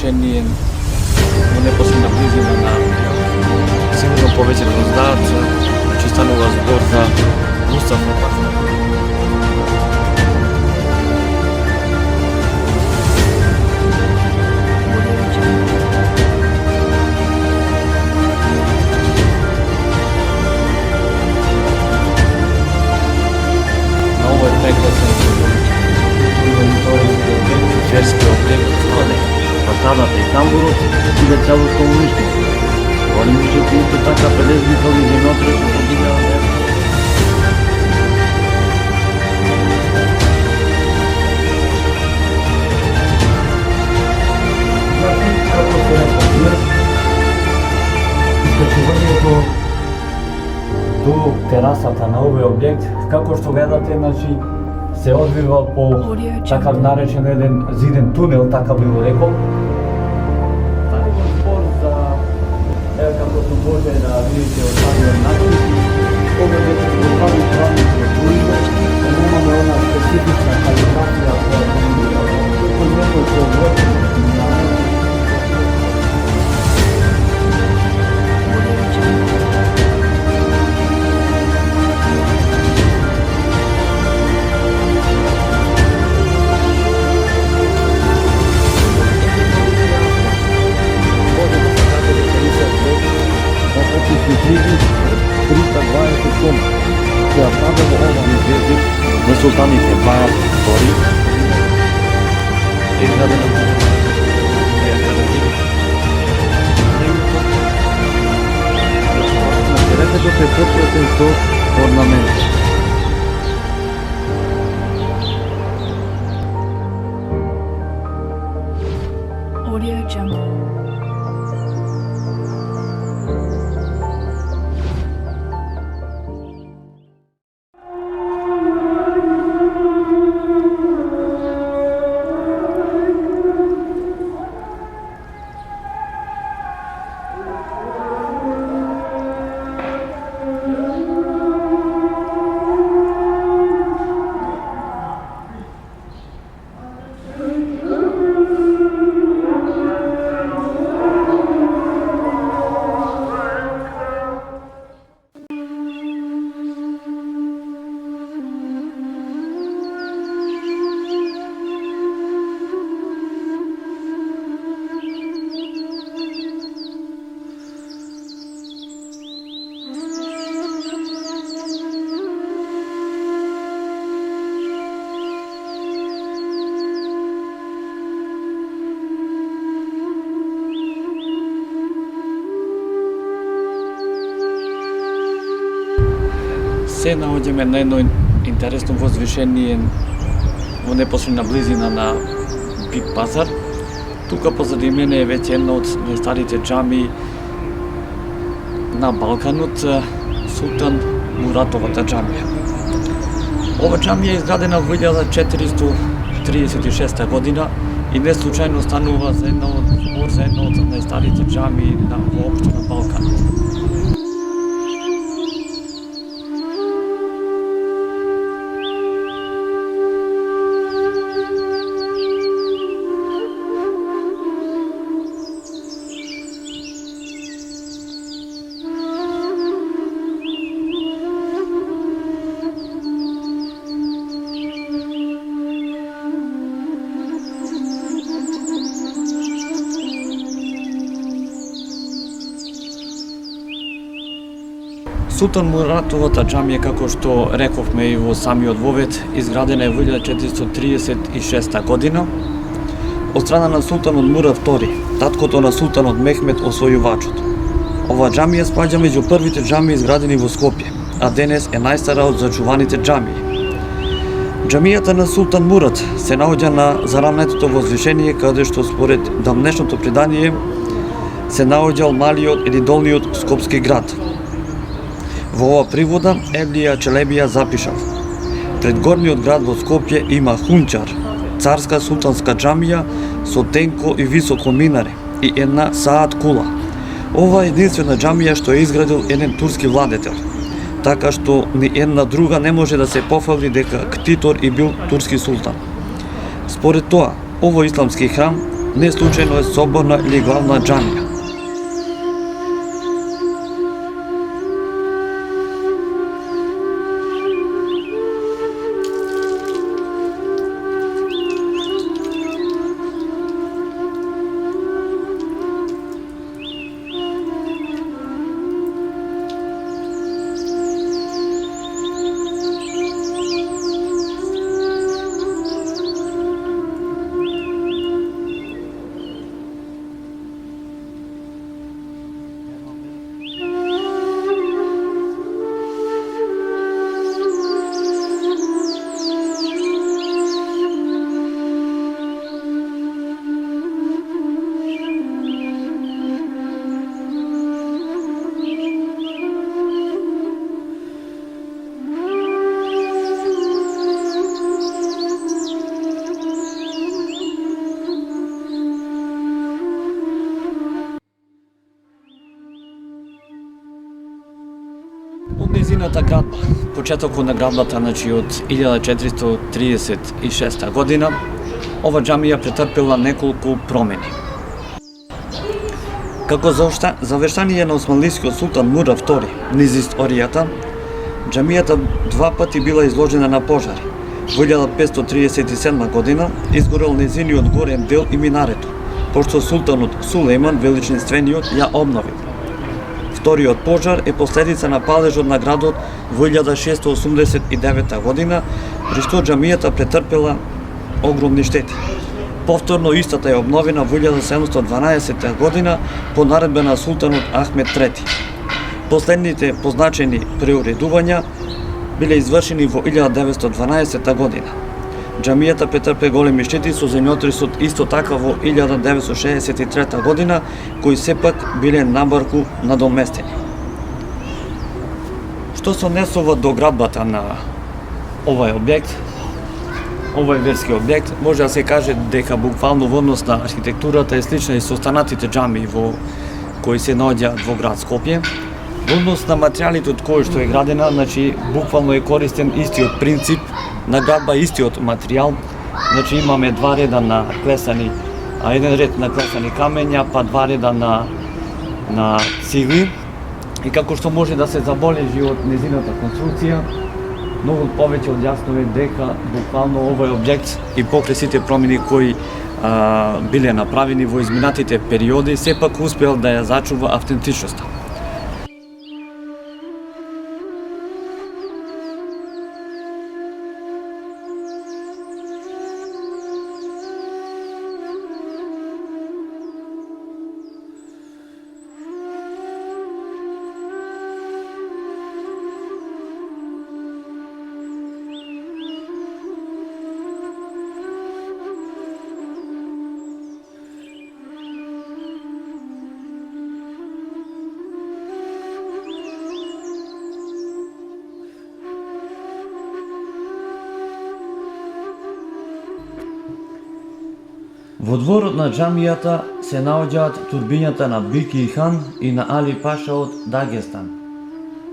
возвишение во непосредна близина на сигурно повеќе гроздача, че станува збор за Мустафа Пазар. На овој прекрасен верски објект Фасадата и тамбурот иде целосно уништено. Големичето исто така предизвикали земјотрес во подигнава небо. Како се рекла, искачувањето до терасата на овој објект, како што гледате, се одвива по така наречен еден зиден тунел, така би го рекол. Тај го збор за, како што може да видите од самиот начин, кога веќе го прави правните струите, немаме она специфична калибрација која некој се обврти на која пада во ова музеј на султаните Бајат Тори, изградена на терепето се потресен со орнамент. Audio Jungle. Се наоѓаме на едно интересно возвишение во непосредна близина на Биг Пазар. Тука позади мене е веќе една од најстарите џамии на Балканот, Султан Муратовата џамија. Ова џамија е изградена во 1436 година и не случајно станува за една од најстарите џамии на воопшто на Балканот. Султан Муратовата џамија, како што рековме и во самиот вовед, изградена е во 1436 година од страна на султанот Мурат II, таткото на султанот Мехмед освојувачот. Ова џамија спаѓа меѓу првите џамии изградени во Скопје, а денес е најстара од зачуваните џамии. Џамијата на Султан Мурат се наоѓа на зарамнетото возвишение, каде што според дамнешното предание се наоѓал малиот или долниот скопски град. Во ова привода Евлија Челебија запишав: пред горниот град во Скопје има Хунчар, царска султанска џамија со тенко и високо минаре и една саат кула. Ова е единствена џамија што е изградил еден турски владетел, така што ни една друга не може да се пофали дека Ктитор и бил турски султан. Според тоа, овој исламски храм Не случајно е соборна или главна џамија. Од незината градба, почетокот на градбата, значи од 1436 година, ова џамија претрпела неколку промени. Како завршение на османлискиот султан Мурав II низ историјата, џамијата два пати била изложена на пожари. Во 1537 година изгорел незиниот горен дел и минарето, пошто султанот Сулејман Величествениот ја обновил. Вториот пожар е последица на палежот на градот во 1689 година, при што џамијата претрпела огромни штети. Повторно истата е обновена во 1712 година по наредба на султанот Ахмед III. Последните позначени преуредувања биле извршени во 1912 година. Џамијата претрпе големи штети со земјотресот исто така во 1963 година, кои сепак биле набарку надоместени. Што се однесува до градбата на овој објект, овој верски објект, може да се каже дека буквално во однос на архитектурата е слична и со останатите џамии кои се наоѓаат во град Скопје. Во однос на материјалите од кои што е градена, значи буквално е користен истиот принцип на градба, истиот материјал. Значи имаме два реда на клесани, еден ред на клесани камења, па два реда на цигли. И како што може да се забележи од незината конструкција, многу повеќе од јасно е дека буквално овој објект и покрај сите промени кои биле направени во изминатите периоди, сепак успел да ја зачува автентичноста. Во дворот на џамијата се наоѓаат турбињата на Бики хан и на Али Паша од Дагестан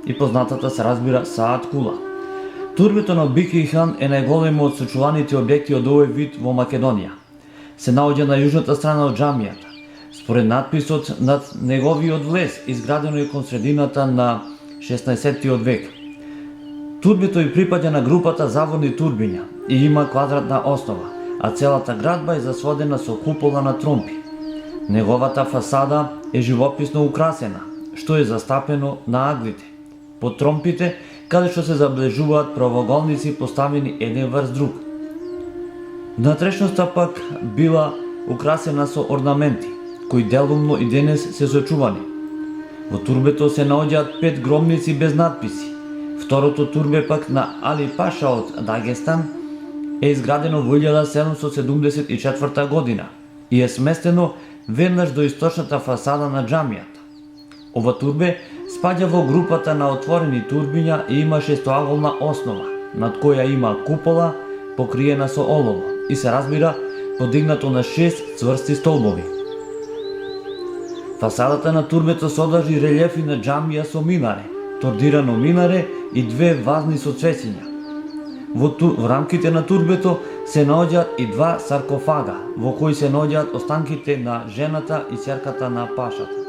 и познатата се разбира Саат кула. Турбето на Бики хан е најголемо од сочуваните објекти од овој вид во Македонија. Се наоѓа на јужната страна од џамијата. Според надписот над неговиот влез, изградено е кон средината на 16 век. Турбето и припаѓа на групата заводни турбиња и има квадратна основа, а целата градба е засводена со купола на тромпи. Неговата фасада е живописно украсена, што е застапено на аглите. По тромпите, каде што се забележуваат правоаголници поставени еден врз друг. Внатрешноста пак била украсена со орнаменти, кои делумно и денес се сочувани. Во турбето се наоѓаат 5 громници без надписи. Второто турбе пак на Али Паша од Дагестан е изградено во 1774 година и е сместено веднаш до источната фасада на џамијата. Ова турбе спаѓа во групата на отворени турбиња и има шестоаголна основа, над која има купола покриена со олово и се разбира подигнато на 6 цврсти столбови. Фасадата на турбето содржи релјефи на џамија со минаре, тордирано минаре и 2 вазни со цвеќиња. Во рамките на турбето се наоѓаат и два саркофага, во кои се наоѓаат останките на жената и ќерката на пашата.